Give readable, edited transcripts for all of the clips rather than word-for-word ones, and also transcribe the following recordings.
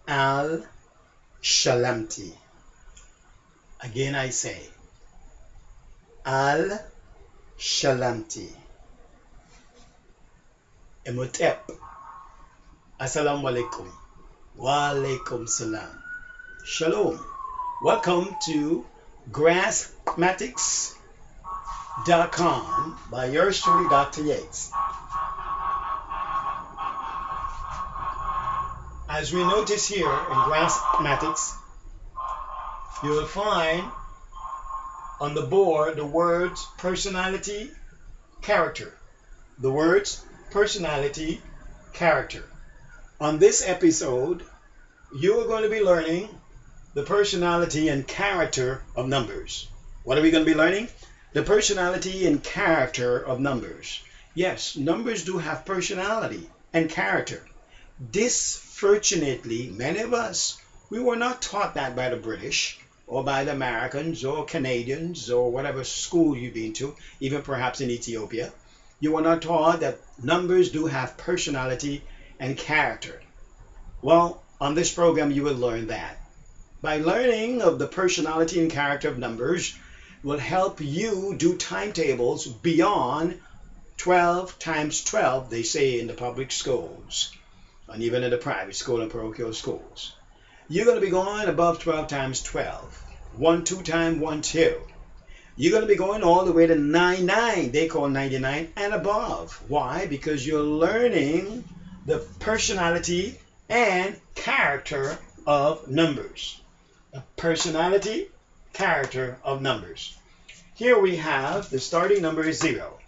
Al Shalamti. Again I say, Al Shalamti. Emotep. Assalamu alaikum. Wa alaikum salam. Shalom. Welcome to Graspmatyx.com by yours truly, Dr. Yates. As we notice here in Graspmatyx, you will find on the board the words personality, character. The words personality, character. On this episode, you are going to be learning the personality and character of numbers. What are we going to be learning? The personality and character of numbers. Yes, numbers do have personality and character. Disfortunately, many of us, we were not taught that by the British or by the Americans or Canadians or whatever school you've been to, even perhaps in Ethiopia. You were not taught that numbers do have personality and character. Well, on this program you will learn that. By learning of the personality and character of numbers will help you do timetables beyond 12 times 12, they say in the public schools, and even in the private school and parochial schools. You're going to be going above 12 times 12. 1, 2 times 1, 2. You're going to be going all the way to 99, they call 99, and above. Why? Because you're learning the personality and character of numbers. The personality, character of numbers. Here we have the starting number is 0.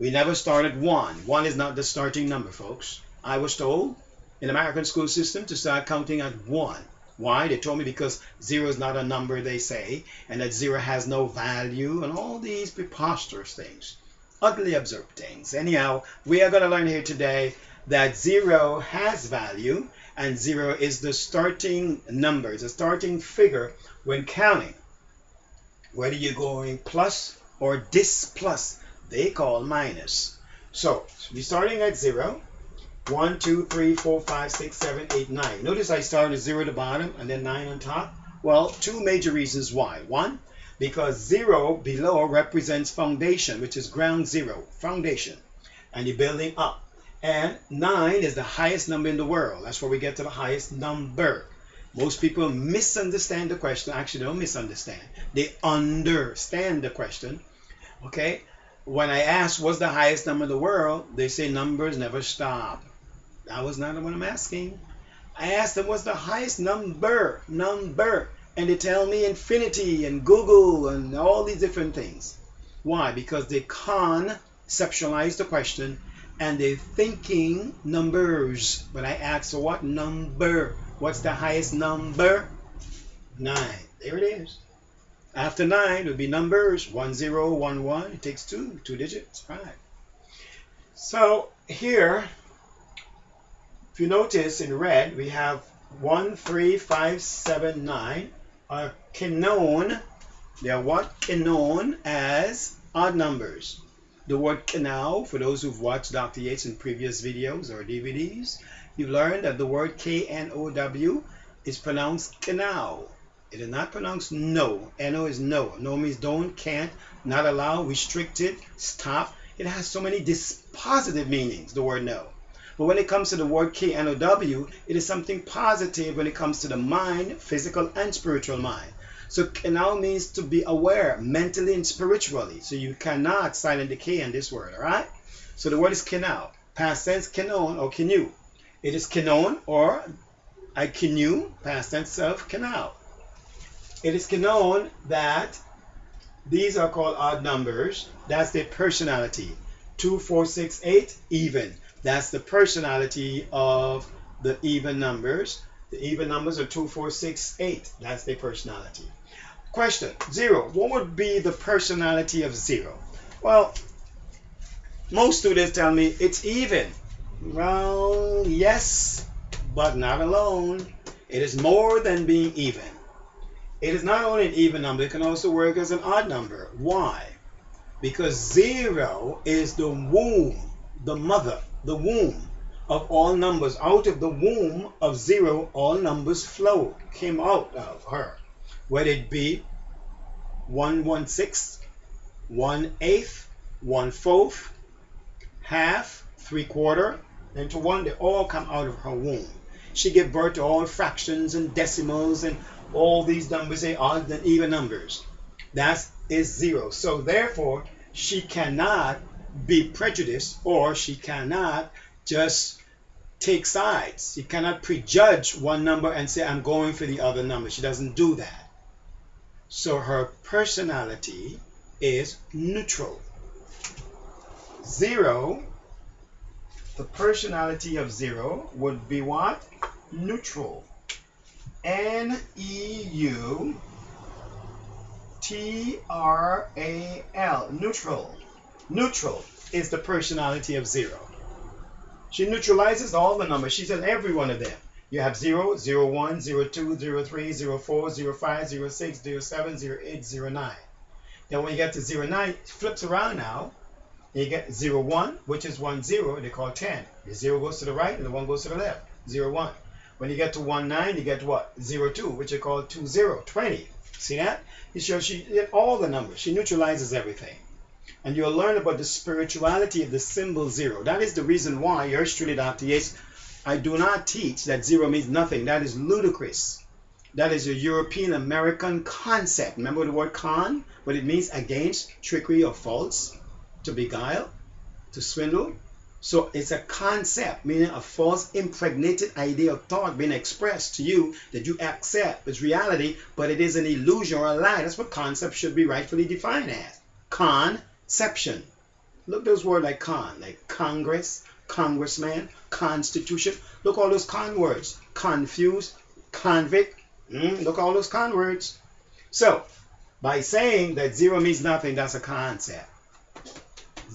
We never started 1. 1 is not the starting number, folks. I was told in the American school system to start counting at 1. Why? They told me because 0 is not a number, they say, and that 0 has no value, and all these preposterous things. Ugly, absurd things. Anyhow, we are going to learn here today that 0 has value, and 0 is the starting number, the starting figure when counting. Whether you're going plus or displus, they call minus. So, we're starting at 0. 1, 2, 3, 4, 5, 6, 7, 8, 9. Notice I started 0 at the bottom and then 9 on top. Well, two major reasons why. One, because 0 below represents foundation, which is ground zero, foundation. And you're building up. And 9 is the highest number in the world. That's where we get to the highest number. Most people misunderstand the question. Actually, they don't misunderstand. They understand the question. Okay? When I ask what's the highest number in the world, they say numbers never stop. That was not what I'm asking. I asked them what's the highest number, and they tell me infinity and Google and all these different things. Why? Because they conceptualize the question and they're thinking numbers. When I ask, so what number? What's the highest number? 9. There it is. After 9 would be numbers 1, 0, 1, 1. It takes 2 digits. 5. So here, if you notice in red, we have 1, 3, 5, 7, 9 are known. They are what? Known as odd numbers. The word canal, for those who've watched Dr. Yates in previous videos or DVDs, you've learned that the word K-N-O-W is pronounced canal. It is not pronounced no. N-O is no. No means don't, can't, not allow, restricted, stop. It has so many dispositive meanings, the word no. But when it comes to the word K-N-O-W, it is something positive when it comes to the mind, physical and spiritual mind. So canal means to be aware mentally and spiritually. So you cannot silent the K in this word, all right? So the word is canal. Past tense, canon or canoe. It is canon or I canoe, past tense of canal. It is known that these are called odd numbers. That's their personality. 2, 4, 6, 8, even. That's the personality of the even numbers. The even numbers are 2, 4, 6, 8. That's their personality. Question, 0. What would be the personality of 0? Well, most students tell me it's even. Well, yes, but not alone. It is more than being even. It is not only an even number, it can also work as an odd number. Why? Because 0 is the womb, the mother, the womb of all numbers. Out of the womb of zero, all numbers flow, came out of her. Whether it be 1/16, 1/8, 1/4, half, 3/4, and to 1, they all come out of her womb. She gave birth to all fractions and decimals and all these numbers, and odd and even numbers. That is zero. So therefore, she cannot be prejudiced, or she cannot just take sides. She cannot prejudge one number and say, I'm going for the other number. She doesn't do that. So her personality is neutral. Zero, the personality of zero would be what? Neutral. Neutral. Neutral. Neutral is the personality of zero. She neutralizes all the numbers. She's in every one of them. You have 0, 0, 1, 0, 2, 0, 3, 0, 4, 0, 5, 0, 6, 0, 7, 0, 8, 0, 9. Then when you get to 0, 9, it flips around now. You get 0, 1, which is 1, 0, they call 10. The 0 goes to the right and the 1 goes to the left. 0, 1. When you get to 1, 9, you get what? 0, 2, which is called 2, 0, 20. See that? She did all the numbers. She neutralizes everything. And you'll learn about the spirituality of the symbol 0. That is the reason why, yours truly, Dr. Yates, I do not teach that 0 means nothing. That is ludicrous. That is a European American concept. Remember the word con? What it means? Against, trickery, or false. To beguile, to swindle. So it's a concept, meaning a false impregnated idea of thought being expressed to you that you accept as reality, but it is an illusion or a lie. That's what concept should be rightfully defined as. Conception. Look those words like con, like Congress, congressman, constitution. Look all those con words. Confused, convict. Look all those con words. So by saying that 0 means nothing, that's a concept.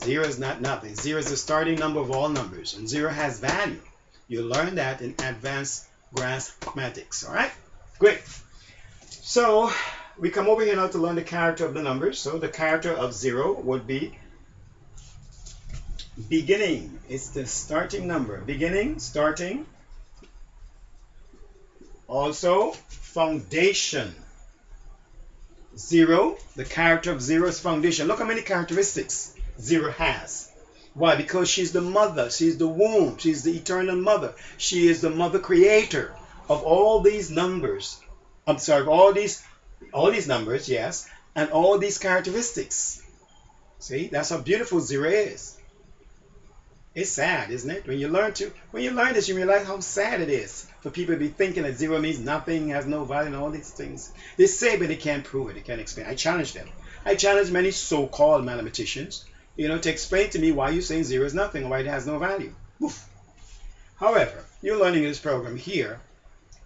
0 is not nothing. 0 is the starting number of all numbers, and 0 has value. You learn that in advanced Graspmatyx. All right? Great. So we come over here now to learn the character of the numbers. So the character of 0 would be beginning. It's the starting number. Beginning, starting. Also, foundation. 0, the character of 0 is foundation. Look how many characteristics 0 has. Why? Because she's the mother. She's the womb. She's the eternal mother. She is the mother creator of all these numbers. I'm sorry, all these numbers, yes, and all these characteristics. See, that's how beautiful 0 is. It's sad, isn't it? When you learn this, you realize how sad it is for people to be thinking that 0 means nothing, has no value, and all these things. They say, but they can't prove it. They can't explain. I challenge them. I challenge many so-called mathematicians, to explain to me why you're saying 0 is nothing or why it has no value. Oof. However, you're learning in this program here,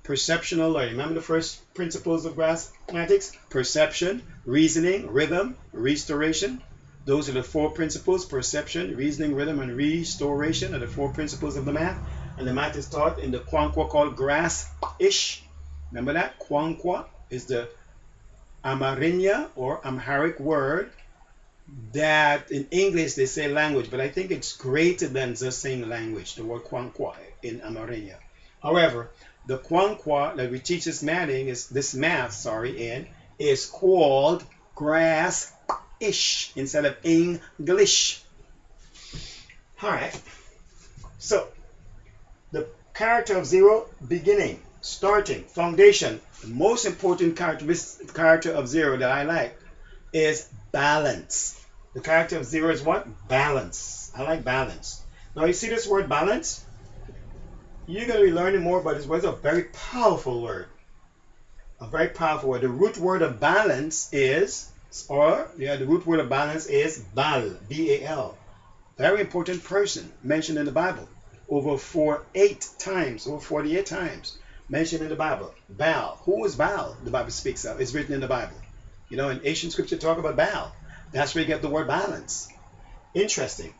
perceptual learning. Remember the first principles of Graspmatyx? Perception, reasoning, rhythm, restoration. Those are the 4 principles. Perception, reasoning, rhythm, and restoration are the 4 principles of the math. And the math is taught in the Kwankwa called Grasp-ish. Remember that? Kwankwa is the Amharic or Amharic word that in English they say language, but I think it's greater than just saying language, the word Kwankwa in Amharic. However, the Kwankwa that we teach this math in is called Grass-ish instead of English. Alright, so the character of 0, beginning, starting, foundation. The most important character of 0 that I like is balance. The character of 0 is what? Balance. I like balance. Now you see this word balance? You're going to be learning more about this word. It's a very powerful word. A very powerful word. The root word of balance is, the root word of balance is Bal, B-A-L. Very important person mentioned in the Bible. Over 48 times mentioned in the Bible. Baal. Who is Baal? The Bible speaks of. It's written in the Bible. In ancient scripture talk about Baal. That's where you get the word balance. Interesting.